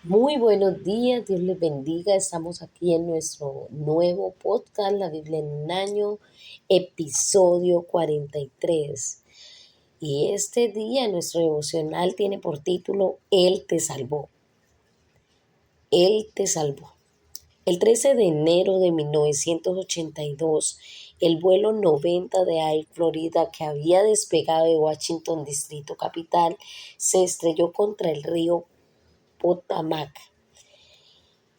Muy buenos días, Dios les bendiga. Estamos aquí en nuestro nuevo podcast, La Biblia en un año, episodio 43. Y este día nuestro devocional tiene por título Él te salvó. Él te salvó. El 13 de enero de 1982, el vuelo 90 de Air Florida que había despegado de Washington, Distrito Capital, se estrelló contra el río Potomac.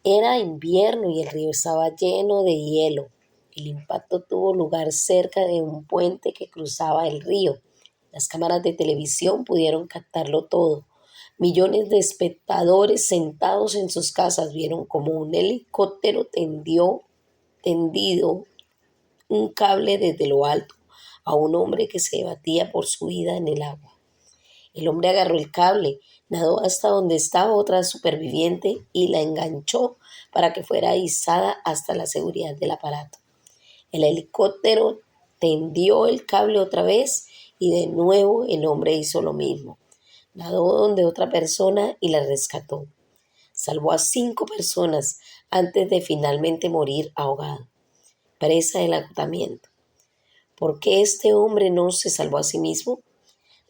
Era invierno y el río estaba lleno de hielo. El impacto tuvo lugar cerca de un puente que cruzaba el río. Las cámaras de televisión pudieron captarlo todo. Millones de espectadores sentados en sus casas vieron como un helicóptero tendido un cable desde lo alto a un hombre que se batía por su vida en el agua. El hombre agarró el cable, nadó hasta donde estaba otra superviviente y la enganchó para que fuera izada hasta la seguridad del aparato. El helicóptero tendió el cable otra vez y de nuevo el hombre hizo lo mismo. Nadó donde otra persona y la rescató. Salvó a 5 personas antes de finalmente morir ahogado, presa del agotamiento. ¿Por qué este hombre no se salvó a sí mismo?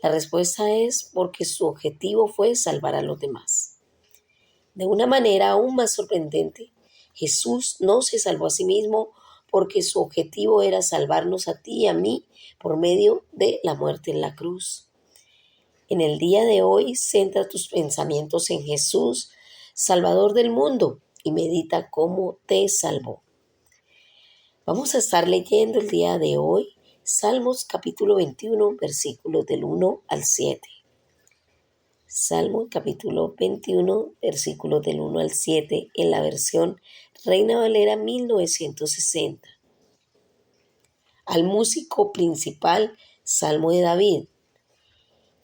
La respuesta es porque su objetivo fue salvar a los demás. De una manera aún más sorprendente, Jesús no se salvó a sí mismo porque su objetivo era salvarnos a ti y a mí por medio de la muerte en la cruz. En el día de hoy, centra tus pensamientos en Jesús, Salvador del mundo, y medita cómo te salvó. Vamos a estar leyendo el día de hoy Salmos capítulo 21, versículos del 1 al 7. Salmo capítulo 21, versículos del 1 al 7 en la versión Reina Valera 1960. Al músico principal, Salmo de David.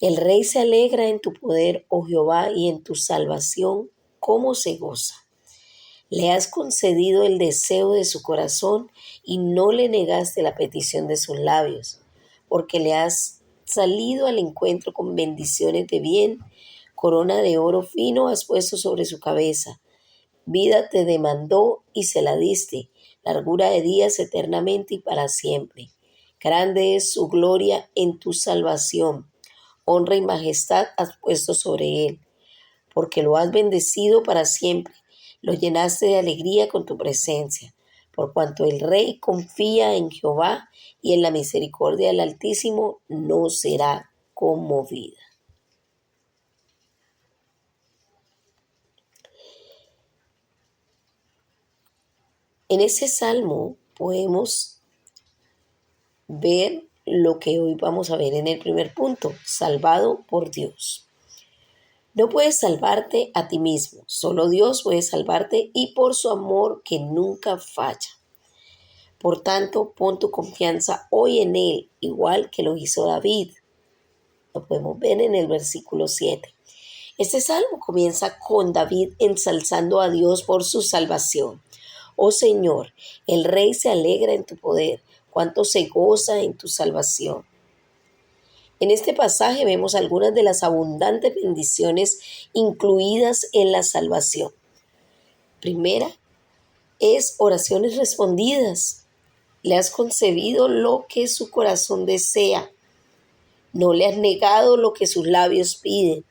El rey se alegra en tu poder, oh Jehová, y en tu salvación, cómo se goza. Le has concedido el deseo de su corazón y no le negaste la petición de sus labios, porque le has salido al encuentro con bendiciones de bien. Corona de oro fino has puesto sobre su cabeza. Vida te demandó y se la diste, largura de días eternamente y para siempre. Grande es su gloria en tu salvación. Honra y majestad has puesto sobre él, porque lo has bendecido para siempre. Lo llenaste de alegría con tu presencia. Por cuanto el rey confía en Jehová y en la misericordia del Altísimo, no será conmovida. En ese salmo podemos ver lo que hoy vamos a ver en el primer punto, salvado por Dios. No puedes salvarte a ti mismo, solo Dios puede salvarte y por su amor que nunca falla. Por tanto, pon tu confianza hoy en Él, igual que lo hizo David. Lo podemos ver en el versículo 7. Este salmo comienza con David ensalzando a Dios por su salvación. Oh Señor, el Rey se alegra en tu poder, cuánto se goza en tu salvación. En este pasaje vemos algunas de las abundantes bendiciones incluidas en la salvación. Primera es oraciones respondidas. Le has concedido lo que su corazón desea. No le has negado lo que sus labios piden.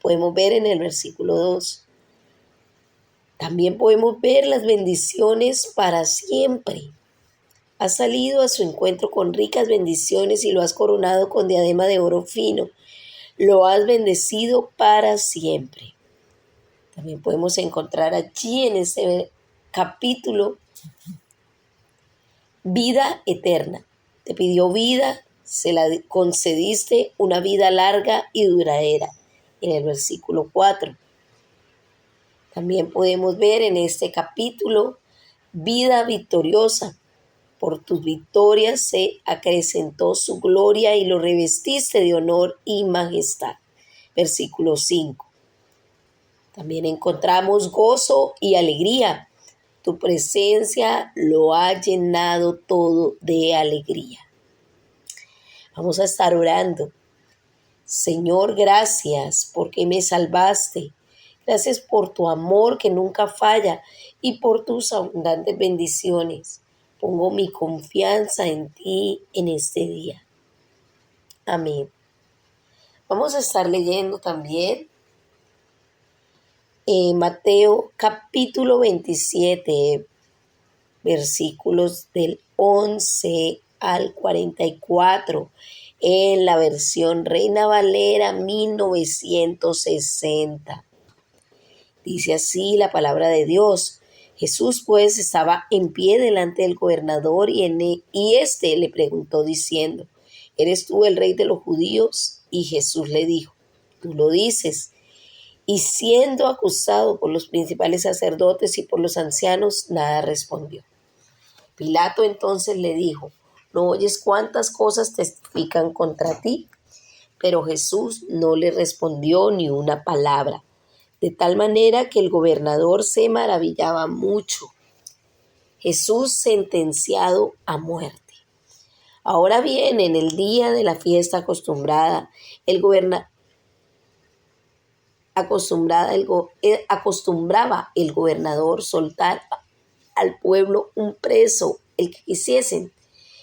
Podemos ver en el versículo 2. También podemos ver las bendiciones para siempre. Has salido a su encuentro con ricas bendiciones y lo has coronado con diadema de oro fino. Lo has bendecido para siempre. También podemos encontrar allí en este capítulo vida eterna. Te pidió vida, se la concediste, una vida larga y duradera, en el versículo 4. También podemos ver en este capítulo vida victoriosa. Por tus victorias se acrecentó su gloria y lo revestiste de honor y majestad. Versículo 5. También encontramos gozo y alegría. Tu presencia lo ha llenado todo de alegría. Vamos a estar orando. Señor, gracias porque me salvaste. Gracias por tu amor que nunca falla y por tus abundantes bendiciones. Pongo mi confianza en ti en este día. Amén. Vamos a estar leyendo también Mateo capítulo 27, versículos del 11 al 44, en la versión Reina Valera 1960. Dice así la palabra de Dios. Jesús pues estaba en pie delante del gobernador y éste le preguntó diciendo: ¿Eres tú el rey de los judíos? Y Jesús le dijo: Tú lo dices. Y siendo acusado por los principales sacerdotes y por los ancianos, nada respondió. Pilato entonces le dijo: ¿No oyes cuántas cosas testifican contra ti? Pero Jesús no le respondió ni una palabra, de tal manera que el gobernador se maravillaba mucho. Jesús sentenciado a muerte. Ahora bien, en el día de la fiesta acostumbraba el gobernador soltar al pueblo un preso, el que quisiesen,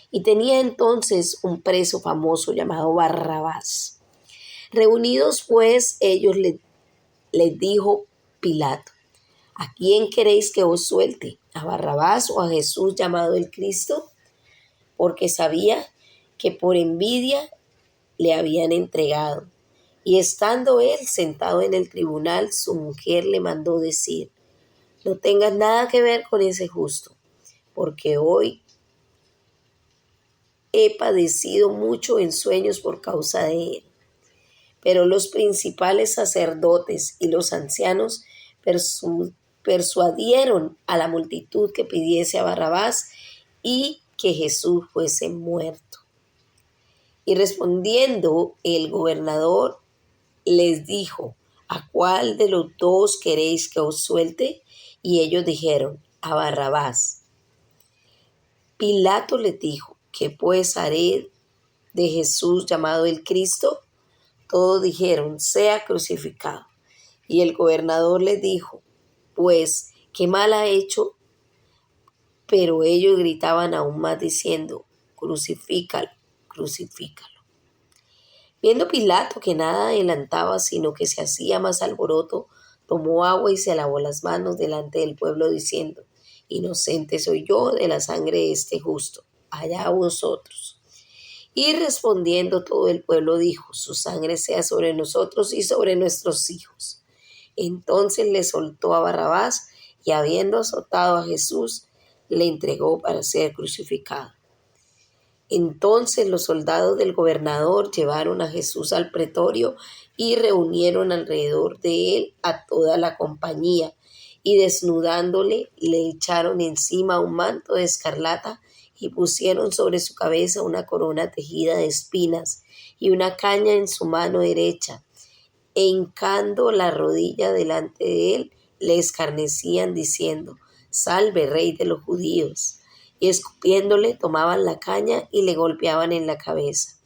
y tenía entonces un preso famoso llamado Barrabás. Reunidos pues ellos les dijo Pilato: ¿A quién queréis que os suelte? ¿A Barrabás o a Jesús llamado el Cristo? Porque sabía que por envidia le habían entregado. Y estando él sentado en el tribunal, su mujer le mandó decir: No tengas nada que ver con ese justo, porque hoy he padecido mucho en sueños por causa de él. Pero los principales sacerdotes y los ancianos persuadieron a la multitud que pidiese a Barrabás y que Jesús fuese muerto. Y respondiendo el gobernador les dijo: ¿A cuál de los dos queréis que os suelte? Y ellos dijeron: A Barrabás. Pilato les dijo: ¿Qué pues haré de Jesús llamado el Cristo? Todos dijeron: Sea crucificado. Y el gobernador les dijo: Pues, ¿qué mal ha hecho? Pero ellos gritaban aún más diciendo: Crucifícalo, crucifícalo. Viendo Pilato que nada adelantaba, sino que se hacía más alboroto, tomó agua y se lavó las manos delante del pueblo, diciendo: Inocente soy yo de la sangre de este justo, allá vosotros. Y respondiendo todo el pueblo dijo: Su sangre sea sobre nosotros y sobre nuestros hijos. Entonces le soltó a Barrabás y, habiendo azotado a Jesús, le entregó para ser crucificado. Entonces los soldados del gobernador llevaron a Jesús al pretorio y reunieron alrededor de él a toda la compañía, y desnudándole le echaron encima un manto de escarlata y pusieron sobre su cabeza una corona tejida de espinas y una caña en su mano derecha, e hincando la rodilla delante de él le escarnecían diciendo: Salve, Rey de los judíos. Y escupiéndole tomaban la caña y le golpeaban en la cabeza.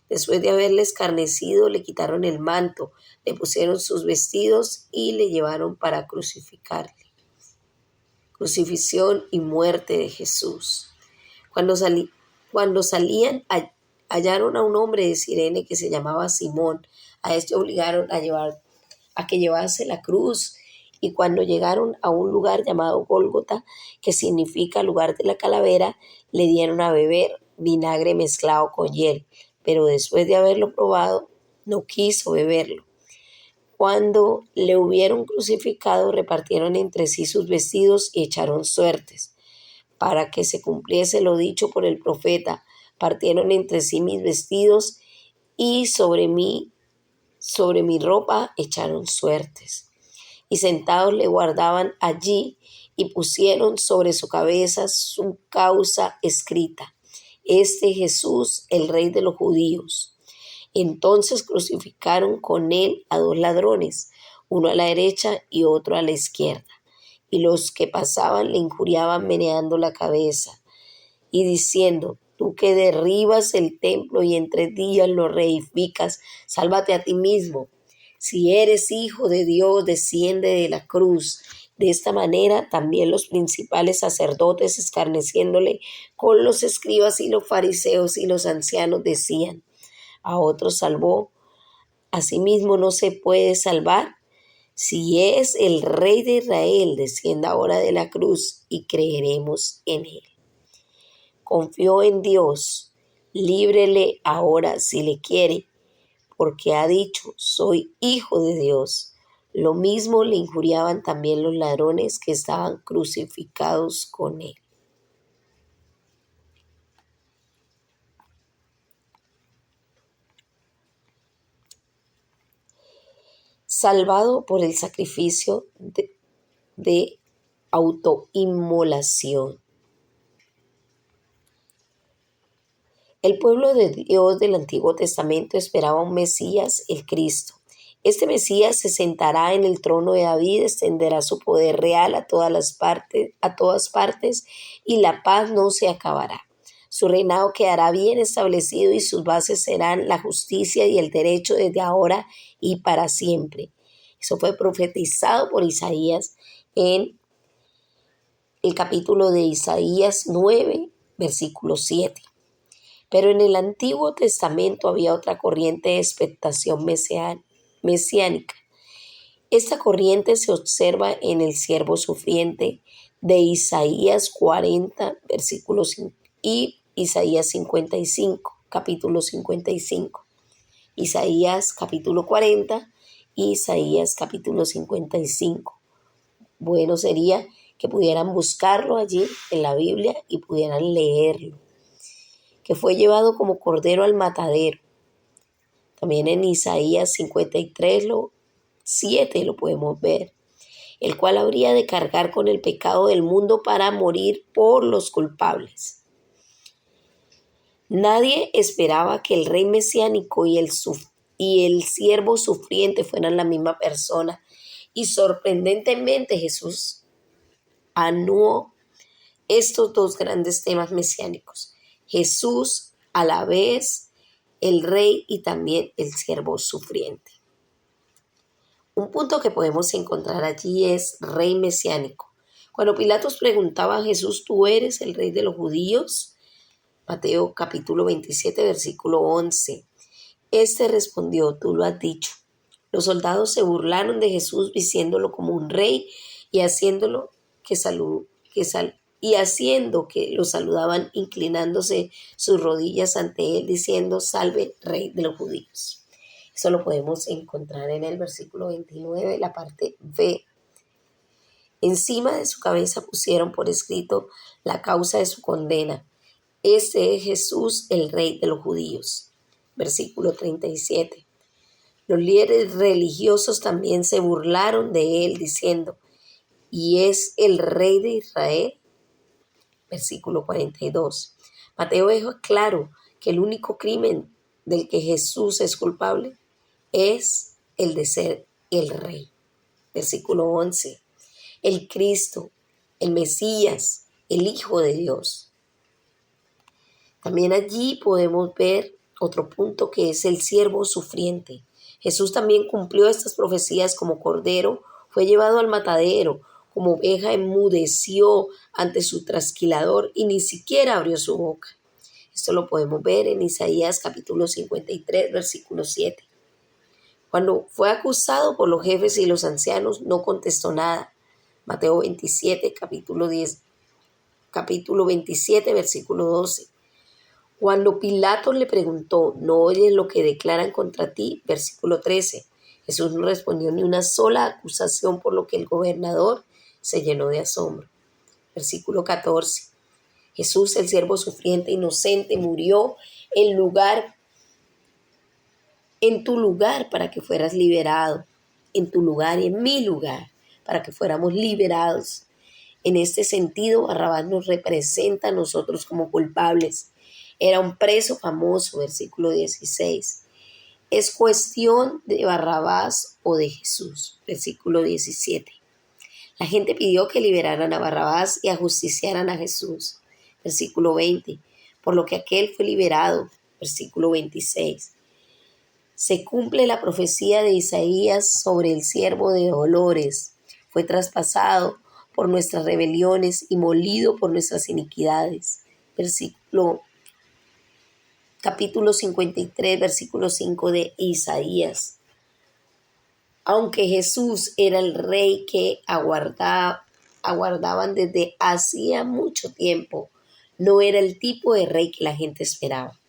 Después de haberle escarnecido, le quitaron el manto, le pusieron sus vestidos y le llevaron para crucificarle. Crucifixión y muerte de Jesús. Cuando salían, hallaron a un hombre de Cirene que se llamaba Simón. A este obligaron a que llevase la cruz. Y cuando llegaron a un lugar llamado Gólgota, que significa lugar de la calavera, le dieron a beber vinagre mezclado con hiel, pero después de haberlo probado, no quiso beberlo. Cuando le hubieron crucificado, repartieron entre sí sus vestidos y echaron suertes, para que se cumpliese lo dicho por el profeta: partieron entre sí mis vestidos y sobre mi ropa echaron suertes. Y sentados le guardaban allí y pusieron sobre su cabeza su causa escrita: Este Jesús, el Rey de los judíos. Entonces crucificaron con él a dos ladrones, uno a la derecha y otro a la izquierda. Y los que pasaban le injuriaban meneando la cabeza y diciendo: Tú que derribas el templo y en 3 días lo reedificas, sálvate a ti mismo. Si eres hijo de Dios, desciende de la cruz. De esta manera también los principales sacerdotes, escarneciéndole con los escribas y los fariseos y los ancianos, decían: a otros salvó, a sí mismo no se puede salvar. Si es el Rey de Israel, descienda ahora de la cruz y creeremos en él. Confió en Dios, líbrele ahora si le quiere, porque ha dicho: soy hijo de Dios. Lo mismo le injuriaban también los ladrones que estaban crucificados con él. Salvado por el sacrificio de autoinmolación. El pueblo de Dios del Antiguo Testamento esperaba un Mesías, el Cristo. Este Mesías se sentará en el trono de David, extenderá su poder real a todas partes, y la paz no se acabará. Su reinado quedará bien establecido y sus bases serán la justicia y el derecho desde ahora y para siempre. Eso fue profetizado por Isaías en el capítulo de Isaías 9, versículo 7. Pero en el Antiguo Testamento había otra corriente de expectación mesiánica. Esta corriente se observa en el siervo sufriente de Isaías 40, versículos 5, y Isaías 55, capítulo 55. Isaías capítulo 40 y Isaías capítulo 55. Bueno sería que pudieran buscarlo allí en la Biblia y pudieran leerlo. Que fue llevado como cordero al matadero. También en Isaías 53, 7 lo podemos ver. El cual habría de cargar con el pecado del mundo para morir por los culpables. Nadie esperaba que el rey mesiánico y el siervo sufriente fueran la misma persona. Y sorprendentemente Jesús anuó estos dos grandes temas mesiánicos. Jesús a la vez el rey y también el siervo sufriente. Un punto que podemos encontrar allí es rey mesiánico. Cuando Pilatos preguntaba a Jesús: ¿tú eres el rey de los judíos? Mateo capítulo 27, versículo 11. Este respondió: tú lo has dicho. Los soldados se burlaron de Jesús diciéndolo como un rey y haciendo que lo saludaban, inclinándose sus rodillas ante él, diciendo: salve, rey de los judíos. Eso lo podemos encontrar en el versículo 29, la parte B. Encima de su cabeza pusieron por escrito la causa de su condena: este es Jesús, el rey de los judíos. Versículo 37. Los líderes religiosos también se burlaron de él, diciendo: ¿y es el rey de Israel? Versículo 42. Mateo deja claro que el único crimen del que Jesús es culpable es el de ser el rey. Versículo 11. El Cristo, el Mesías, el Hijo de Dios. También allí podemos ver otro punto, que es el siervo sufriente. Jesús también cumplió estas profecías como cordero, fue llevado al matadero, como oveja enmudeció ante su trasquilador y ni siquiera abrió su boca. Esto lo podemos ver en Isaías capítulo 53, versículo 7. Cuando fue acusado por los jefes y los ancianos, no contestó nada. Mateo 27, capítulo 27, versículo 12. Cuando Pilatos le preguntó: ¿no oyes lo que declaran contra ti? Versículo 13. Jesús no respondió ni una sola acusación, por lo que el gobernador se llenó de asombro. Versículo 14. Jesús, el siervo sufriente inocente, murió en tu lugar para que fueras liberado, en tu lugar y en mi lugar, para que fuéramos liberados. En este sentido, Barrabás nos representa a nosotros como culpables. Era un preso famoso, versículo 16. Es cuestión de Barrabás o de Jesús, versículo 17. La gente pidió que liberaran a Barrabás y ajusticiaran a Jesús, versículo 20, por lo que aquel fue liberado, versículo 26. Se cumple la profecía de Isaías sobre el siervo de dolores. Fue traspasado por nuestras rebeliones y molido por nuestras iniquidades. Capítulo 53, versículo 5 de Isaías. Aunque Jesús era el rey que aguardaban desde hacía mucho tiempo, no era el tipo de rey que la gente esperaba.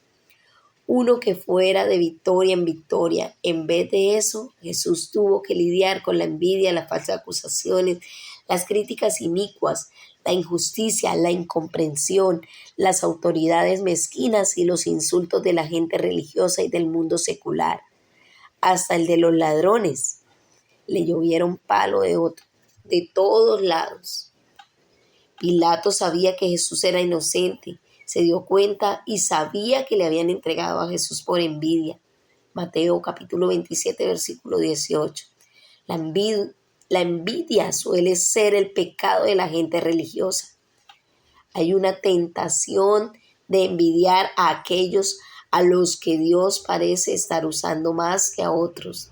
Uno que fuera de victoria en victoria. En vez de eso, Jesús tuvo que lidiar con la envidia, las falsas acusaciones, las críticas inicuas, la injusticia, la incomprensión, las autoridades mezquinas y los insultos de la gente religiosa y del mundo secular. Hasta el de los ladrones. Le llovieron palos de todos lados. Pilato sabía que Jesús era inocente. Se dio cuenta y sabía que le habían entregado a Jesús por envidia. Mateo capítulo 27, versículo 18. La envidia suele ser el pecado de la gente religiosa. Hay una tentación de envidiar a aquellos a los que Dios parece estar usando más que a otros.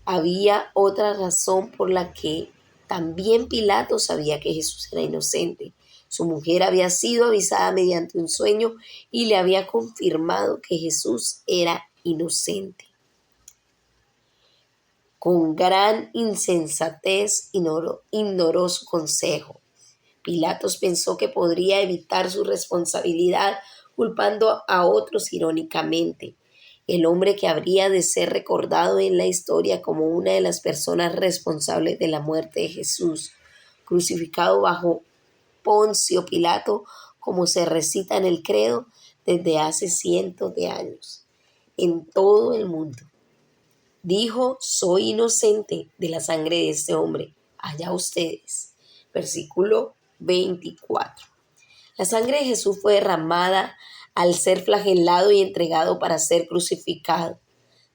Había otra razón por la que también Pilato sabía que Jesús era inocente. Su mujer había sido avisada mediante un sueño y le había confirmado que Jesús era inocente. Con gran insensatez ignoró su consejo. Pilatos pensó que podría evitar su responsabilidad culpando a otros irónicamente. El hombre que habría de ser recordado en la historia como una de las personas responsables de la muerte de Jesús, crucificado bajo Poncio Pilato, como se recita en el credo desde hace cientos de años, en todo el mundo. Dijo: soy inocente de la sangre de este hombre, allá ustedes. Versículo 24. La sangre de Jesús fue derramada al ser flagelado y entregado para ser crucificado.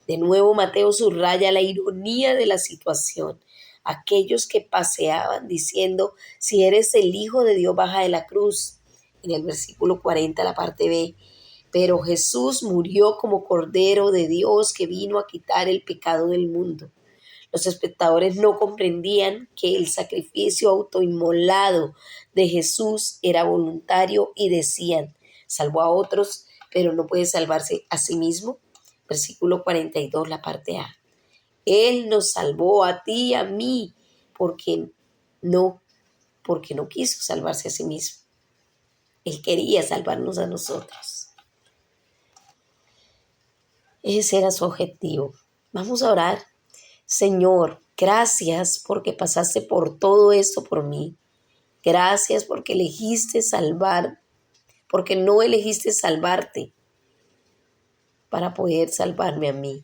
De nuevo Mateo subraya la ironía de la situación. Aquellos que paseaban diciendo: si eres el Hijo de Dios, baja de la cruz. En el versículo 40, la parte B. Pero Jesús murió como Cordero de Dios que vino a quitar el pecado del mundo. Los espectadores no comprendían que el sacrificio autoinmolado de Jesús era voluntario y decían: salvó a otros, pero no puede salvarse a sí mismo. Versículo 42, la parte A. Él nos salvó a ti y a mí porque no quiso salvarse a sí mismo. Él quería salvarnos a nosotros. Ese era su objetivo. Vamos a orar. Señor, gracias porque pasaste por todo esto por mí. Gracias porque porque no elegiste salvarte para poder salvarme a mí.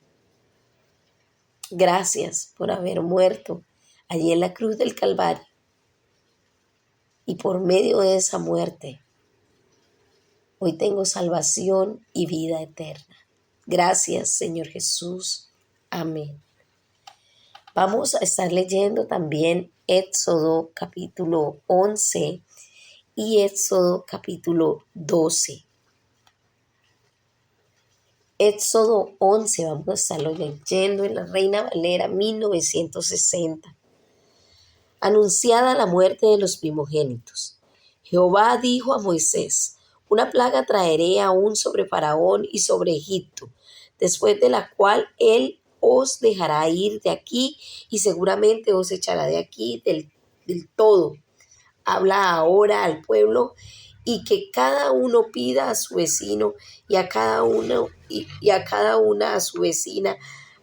Gracias por haber muerto allí en la cruz del Calvario. Y por medio de esa muerte, hoy tengo salvación y vida eterna. Gracias, Señor Jesús. Amén. Vamos a estar leyendo también Éxodo capítulo 11 y Éxodo capítulo 12. Éxodo 11, vamos a estarlo leyendo en la Reina Valera 1960. Anunciada la muerte de los primogénitos. Jehová dijo a Moisés: una plaga traeré aún sobre Faraón y sobre Egipto, después de la cual él os dejará ir de aquí y seguramente os echará de aquí del todo. Habla ahora al pueblo y que cada uno pida a su vecino y a cada una a su vecina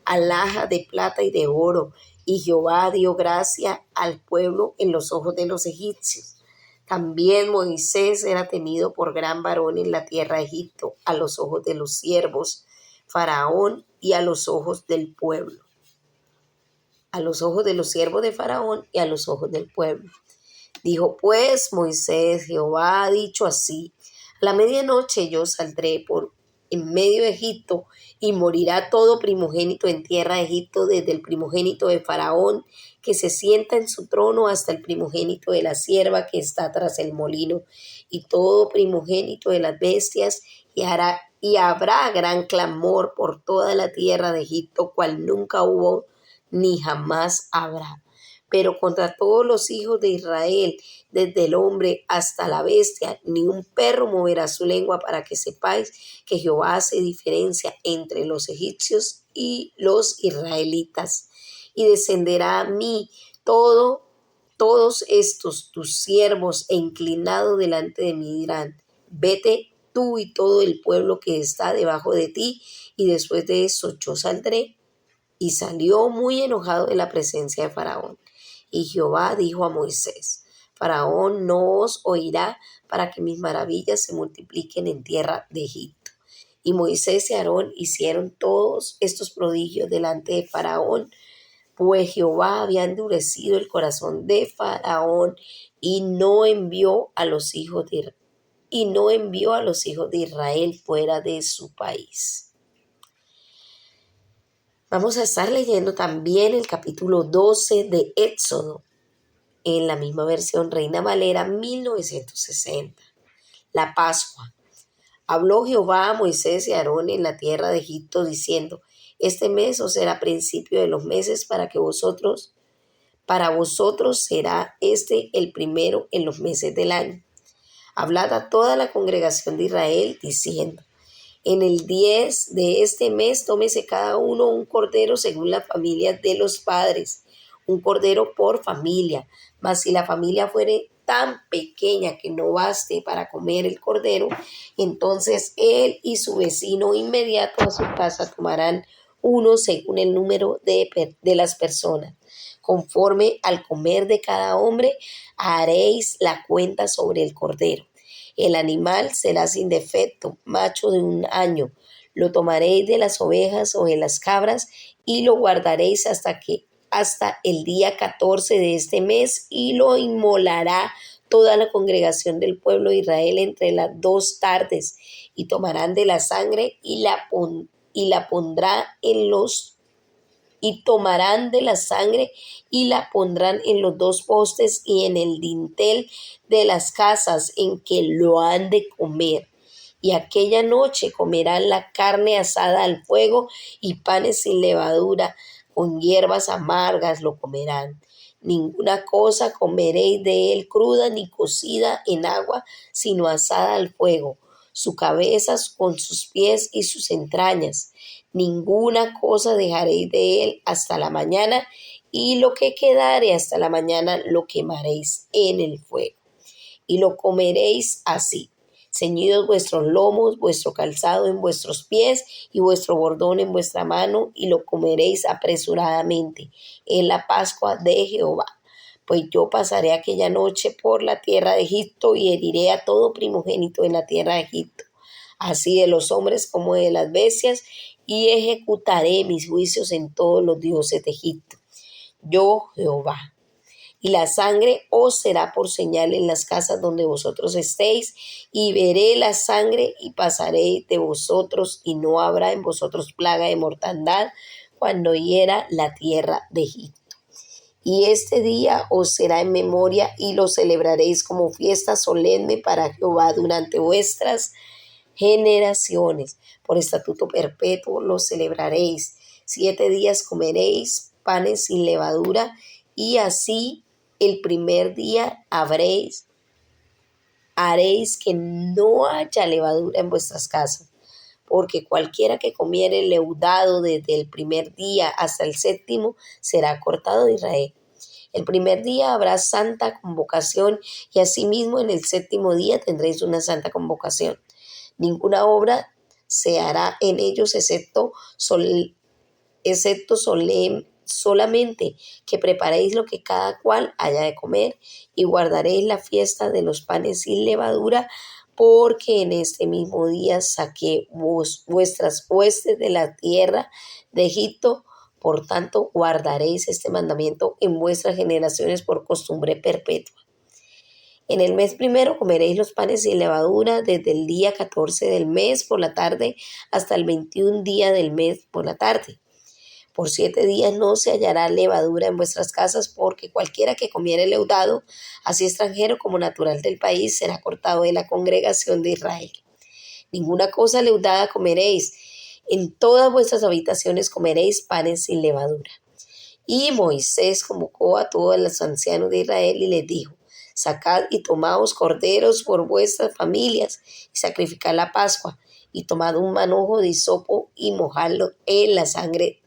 alhaja de plata y de oro. Y Jehová dio gracia al pueblo en los ojos de los egipcios. También Moisés era tenido por gran varón en la tierra de Egipto, a los ojos de los siervos Faraón y a los ojos del pueblo. A los ojos de los siervos de Faraón y a los ojos del pueblo. Dijo pues Moisés: Jehová ha dicho así: a la medianoche yo saldré por en medio de Egipto, y morirá todo primogénito en tierra de Egipto, desde el primogénito de Faraón, que se sienta en su trono, hasta el primogénito de la sierva que está tras el molino, y todo primogénito de las bestias, Y habrá gran clamor por toda la tierra de Egipto, cual nunca hubo ni jamás habrá. Pero contra todos los hijos de Israel, desde el hombre hasta la bestia, ni un perro moverá su lengua, para que sepáis que Jehová hace diferencia entre los egipcios y los israelitas. Y descenderá a mí todos estos tus siervos, e inclinado delante de mí dirán: vete tú y todo el pueblo que está debajo de ti, y después de eso yo saldré. Y salió muy enojado de la presencia de Faraón. Y Jehová dijo a Moisés: Faraón no os oirá, para que mis maravillas se multipliquen en tierra de Egipto. Y Moisés y Aarón hicieron todos estos prodigios delante de Faraón, pues Jehová había endurecido el corazón de Faraón, y no envió a los hijos de Israel fuera de su país. Vamos a estar leyendo también el capítulo 12 de Éxodo, en la misma versión Reina Valera 1960. La Pascua. Habló Jehová a Moisés y a Aarón en la tierra de Egipto, diciendo: este mes os será principio de los meses, para vosotros será este el primero en los meses del año. Hablad a toda la congregación de Israel, diciendo: en el 10 de este mes tómese cada uno un cordero según la familia de los padres, un cordero por familia. Mas si la familia fuere tan pequeña que no baste para comer el cordero, entonces él y su vecino inmediato a su casa tomarán uno según el número de las personas. Conforme al comer de cada hombre, haréis la cuenta sobre el cordero. El animal será sin defecto, macho de 1 año. Lo tomaréis de las ovejas o de las cabras, y lo guardaréis hasta el día 14 de este mes, y lo inmolará toda la congregación del pueblo de Israel entre las 2 tardes, y tomarán de la sangre y la pondrán en los 2 postes y en el dintel de las casas en que lo han de comer. Y aquella noche comerán la carne asada al fuego, y panes sin levadura, con hierbas amargas lo comerán. Ninguna cosa comeréis de él cruda ni cocida en agua, sino asada al fuego, su cabeza con sus pies y sus entrañas. Ninguna cosa dejaréis de él hasta la mañana, y lo que quedare hasta la mañana lo quemaréis en el fuego. Y lo comeréis así: ceñidos vuestros lomos, vuestro calzado en vuestros pies, y vuestro bordón en vuestra mano, y lo comeréis apresuradamente en la Pascua de Jehová. Pues yo pasaré aquella noche por la tierra de Egipto, y heriré a todo primogénito en la tierra de Egipto, así de los hombres como de las bestias, y ejecutaré mis juicios en todos los dioses de Egipto. Yo, Jehová. Y la sangre os será por señal en las casas donde vosotros estéis, y veré la sangre y pasaré de vosotros, y no habrá en vosotros plaga de mortandad cuando hiera la tierra de Egipto. Y este día os será en memoria, y lo celebraréis como fiesta solemne para Jehová durante vuestras generaciones. Por estatuto perpetuo lo celebraréis. 7 días comeréis panes sin levadura, y así el primer día haréis que no haya levadura en vuestras casas, porque cualquiera que comiere leudado desde el primer día hasta el 7º será cortado de Israel. El primer día habrá santa convocación, y asimismo en el 7º día tendréis una santa convocación. Ninguna obra se hará en ellos excepto solamente que preparéis lo que cada cual haya de comer, y guardaréis la fiesta de los panes sin levadura, porque en este mismo día saqué vuestras huestes de la tierra de Egipto. Por tanto, guardaréis este mandamiento en vuestras generaciones por costumbre perpetua. En el mes primero comeréis los panes sin levadura desde el día 14 del mes por la tarde hasta el 21 día del mes por la tarde. Por 7 días no se hallará levadura en vuestras casas, porque cualquiera que comiere leudado, así extranjero como natural del país, será cortado de la congregación de Israel. Ninguna cosa leudada comeréis. En todas vuestras habitaciones comeréis panes sin levadura. Y Moisés convocó a todos los ancianos de Israel y les dijo: sacad y tomaos corderos por vuestras familias y sacrificad la Pascua, y tomad un manojo de hisopo y mojadlo en la sangre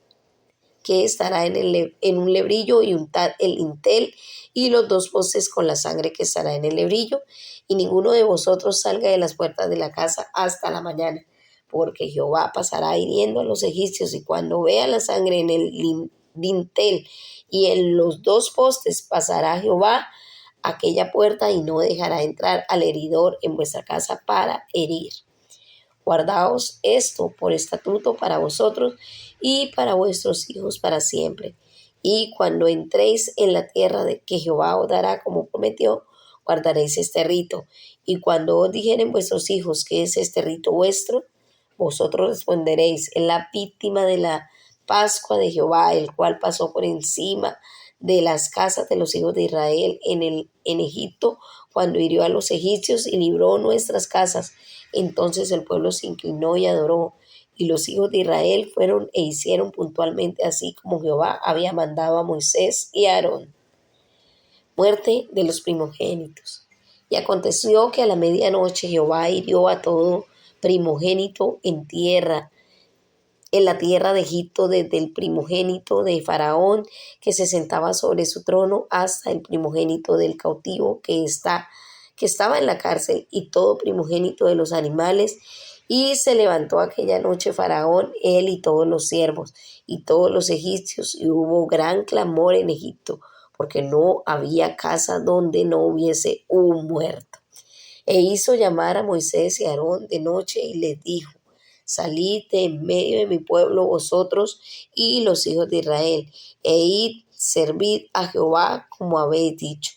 que estará en un lebrillo, y untad el dintel y los dos postes con la sangre que estará en el lebrillo, y ninguno de vosotros salga de las puertas de la casa hasta la mañana, porque Jehová pasará hiriendo a los egipcios, y cuando vea la sangre en el dintel y en los dos postes, pasará Jehová aquella puerta y no dejará entrar al heridor en vuestra casa para herir. Guardaos esto por estatuto para vosotros y para vuestros hijos para siempre. Y cuando entréis en la tierra de que Jehová os dará como prometió, guardaréis este rito. Y cuando os dijeren vuestros hijos que es este rito vuestro, vosotros responderéis: es la víctima de la Pascua de Jehová, el cual pasó por encima de las casas de los hijos de Israel en Egipto, cuando hirió a los egipcios y libró nuestras casas. Entonces el pueblo se inclinó y adoró, y los hijos de Israel fueron e hicieron puntualmente así como Jehová había mandado a Moisés y a Aarón. Muerte de los primogénitos. Y aconteció que a la medianoche Jehová hirió a todo primogénito en la tierra de Egipto, desde el primogénito de Faraón que se sentaba sobre su trono hasta el primogénito del cautivo que estaba en la cárcel, y todo primogénito de los animales. Y se levantó aquella noche Faraón, él y todos los siervos y todos los egipcios, y hubo gran clamor en Egipto, porque no había casa donde no hubiese un muerto. E hizo llamar a Moisés y a Aarón de noche y les dijo: salid de en medio de mi pueblo vosotros y los hijos de Israel, e id, servid a Jehová como habéis dicho.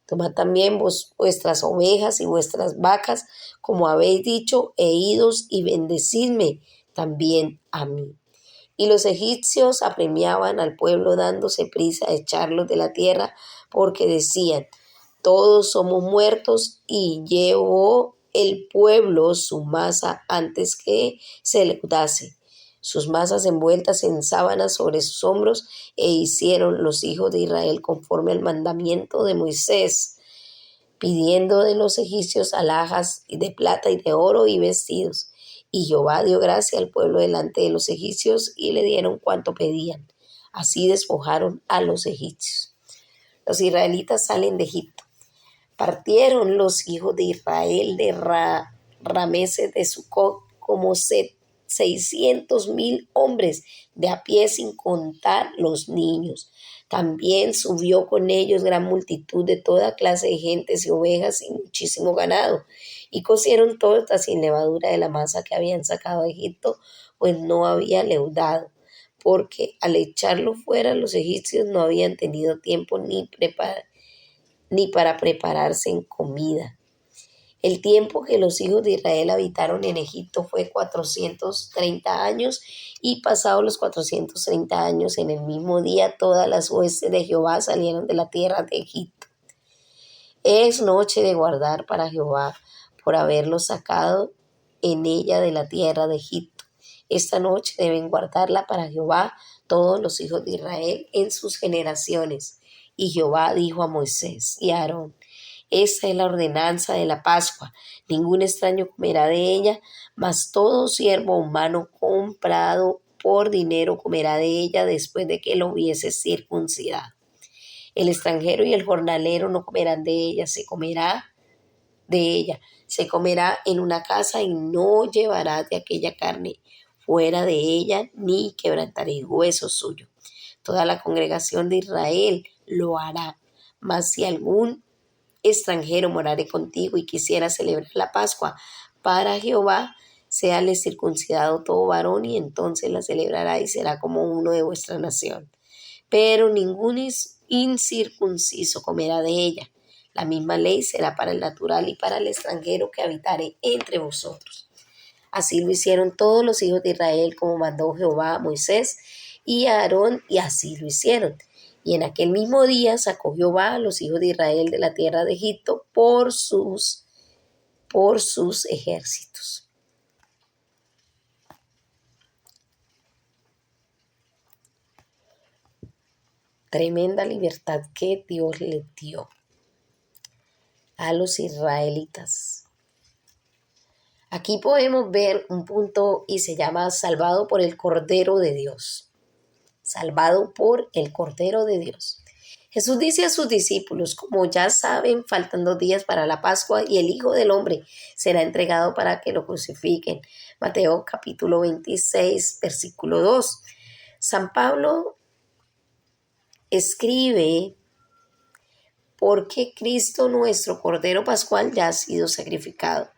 Tomad también vuestras ovejas y vuestras vacas, como habéis dicho, e idos y bendecidme también a mí. Y los egipcios apremiaban al pueblo dándose prisa a echarlos de la tierra, porque decían: todos somos muertos. Y llevó el pueblo su masa antes que se leudase, sus masas envueltas en sábanas sobre sus hombros, e hicieron los hijos de Israel conforme al mandamiento de Moisés, pidiendo de los egipcios alhajas de plata y de oro y vestidos. Y Jehová dio gracia al pueblo delante de los egipcios, y le dieron cuanto pedían. Así despojaron a los egipcios. Los israelitas salen de Egipto. Partieron los hijos de Israel de Rameses de Sucot como 600,000 hombres de a pie, sin contar los niños. También subió con ellos gran multitud de toda clase de gentes y ovejas y muchísimo ganado. Y cocieron tortas sin levadura de la masa que habían sacado de Egipto, pues no había leudado, porque al echarlo fuera los egipcios no habían tenido tiempo ni para prepararse en comida. El tiempo que los hijos de Israel habitaron en Egipto fue 430 años, y pasados los 430 años, en el mismo día, todas las huestes de Jehová salieron de la tierra de Egipto. Es noche de guardar para Jehová, por haberlos sacado en ella de la tierra de Egipto. Esta noche deben guardarla para Jehová todos los hijos de Israel en sus generaciones. Y Jehová dijo a Moisés y a Aarón: esta es la ordenanza de la Pascua. Ningún extraño comerá de ella, mas todo siervo humano comprado por dinero comerá de ella después de que lo hubiese circuncidado. El extranjero y el jornalero no comerán de ella, se comerá en una casa, y no llevará de aquella carne fuera de ella, ni quebrantaréis hueso suyo. Toda la congregación de Israel lo hará. Mas si algún extranjero morare contigo y quisiera celebrar la Pascua para Jehová, séale circuncidado todo varón, y entonces la celebrará y será como uno de vuestra nación. Pero ningún incircunciso comerá de ella. La misma ley será para el natural y para el extranjero que habitare entre vosotros. Así lo hicieron todos los hijos de Israel, como mandó Jehová a Moisés y a Aarón, y así lo hicieron. Y en aquel mismo día sacó Jehová a los hijos de Israel de la tierra de Egipto por sus ejércitos. Tremenda libertad que Dios le dio a los israelitas. Aquí podemos ver un punto y se llama salvado por el Cordero de Dios. Salvado por el Cordero de Dios. Jesús dice a sus discípulos, como ya saben, faltan 2 días para la Pascua y el Hijo del Hombre será entregado para que lo crucifiquen. Mateo capítulo 26, versículo 2. San Pablo escribe, porque Cristo nuestro Cordero Pascual ya ha sido sacrificado.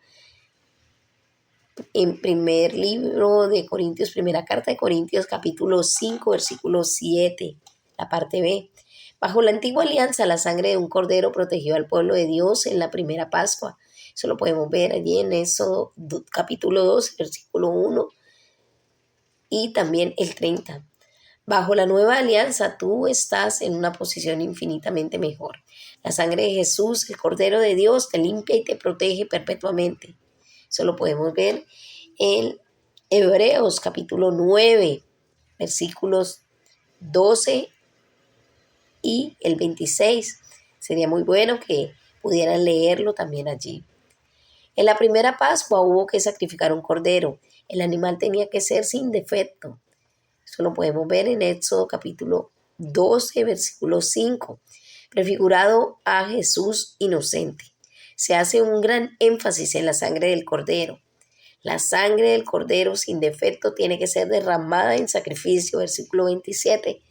En primer libro de Corintios, primera carta de Corintios, capítulo 5, versículo 7, la parte B. Bajo la antigua alianza, la sangre de un cordero protegió al pueblo de Dios en la primera Pascua. Eso lo podemos ver allí en Éxodo capítulo 2, versículo 1 y también el 30. Bajo la nueva alianza, tú estás en una posición infinitamente mejor. La sangre de Jesús, el Cordero de Dios, te limpia y te protege perpetuamente. Eso lo podemos ver en Hebreos capítulo 9, versículos 12 y el 26. Sería muy bueno que pudieran leerlo también allí. En la primera Pascua hubo que sacrificar un cordero. El animal tenía que ser sin defecto. Eso lo podemos ver en Éxodo capítulo 12, versículo 5. Prefigurado a Jesús inocente. Se hace un gran énfasis en la sangre del cordero. La sangre del cordero sin defecto tiene que ser derramada en sacrificio. Versículo 27.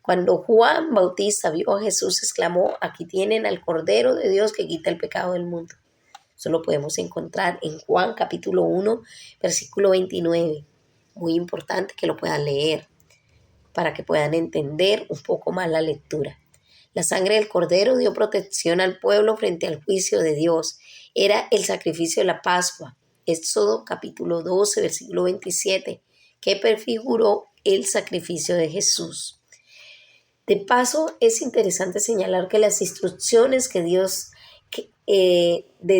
Cuando Juan Bautista vio a Jesús, exclamó, aquí tienen al Cordero de Dios que quita el pecado del mundo. Eso lo podemos encontrar en Juan capítulo 1, versículo 29. Muy importante que lo puedan leer para que puedan entender un poco más la lectura. La sangre del Cordero dio protección al pueblo frente al juicio de Dios. Era el sacrificio de la Pascua. Éxodo capítulo 12, versículo 27, que prefiguró el sacrificio de Jesús. De paso, es interesante señalar que las instrucciones de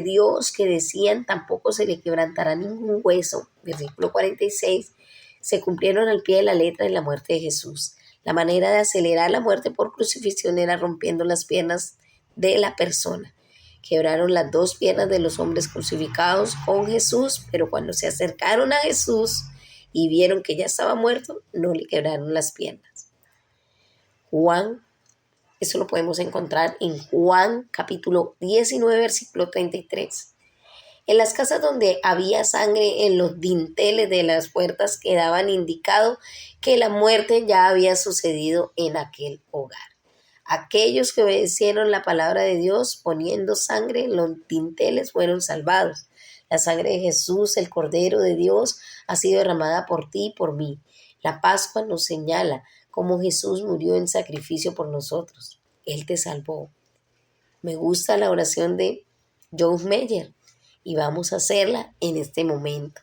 Dios que decían tampoco se le quebrantará ningún hueso, versículo 46, se cumplieron al pie de la letra en la muerte de Jesús. La manera de acelerar la muerte por crucifixión era rompiendo las piernas de la persona. Quebraron las 2 piernas de los hombres crucificados con Jesús, pero cuando se acercaron a Jesús y vieron que ya estaba muerto, no le quebraron las piernas. Juan, eso lo podemos encontrar en Juan capítulo 19, versículo 33. En las casas donde había sangre, en los dinteles de las puertas quedaban indicado que la muerte ya había sucedido en aquel hogar. Aquellos que obedecieron la palabra de Dios poniendo sangre en los dinteles fueron salvados. La sangre de Jesús, el Cordero de Dios, ha sido derramada por ti y por mí. La Pascua nos señala cómo Jesús murió en sacrificio por nosotros. Él te salvó. Me gusta la oración de John Meyer y vamos a hacerla en este momento.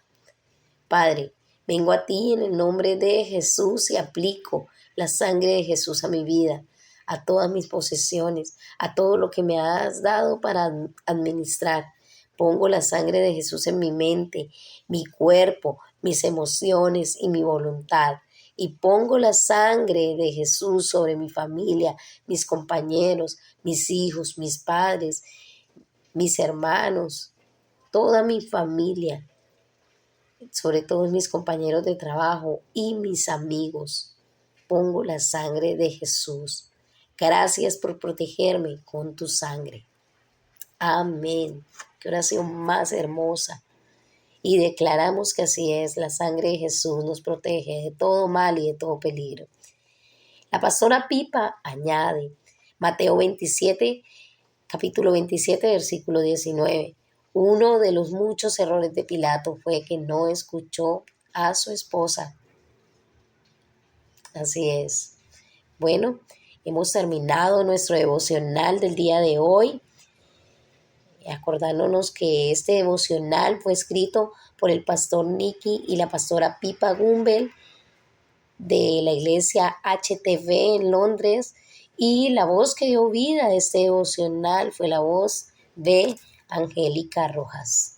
Padre, vengo a ti en el nombre de Jesús y aplico la sangre de Jesús a mi vida, a todas mis posesiones, a todo lo que me has dado para administrar. Pongo la sangre de Jesús en mi mente, mi cuerpo, mis emociones y mi voluntad. Y pongo la sangre de Jesús sobre mi familia, mis compañeros, mis hijos, mis padres, mis hermanos, toda mi familia, sobre todo mis compañeros de trabajo y mis amigos. Pongo la sangre de Jesús. Gracias por protegerme con tu sangre. Amén. Qué oración más hermosa. Y declaramos que así es, la sangre de Jesús nos protege de todo mal y de todo peligro. La pastora Pipa añade, Mateo 27, capítulo 27, versículo 19. Uno de los muchos errores de Pilato fue que no escuchó a su esposa. Así es. Bueno, hemos terminado nuestro devocional del día de hoy. Acordándonos que este devocional fue escrito por el pastor Nicky y la pastora Pipa Gumbel de la iglesia HTV en Londres, y la voz que dio vida a este devocional fue la voz de Angélica Rojas.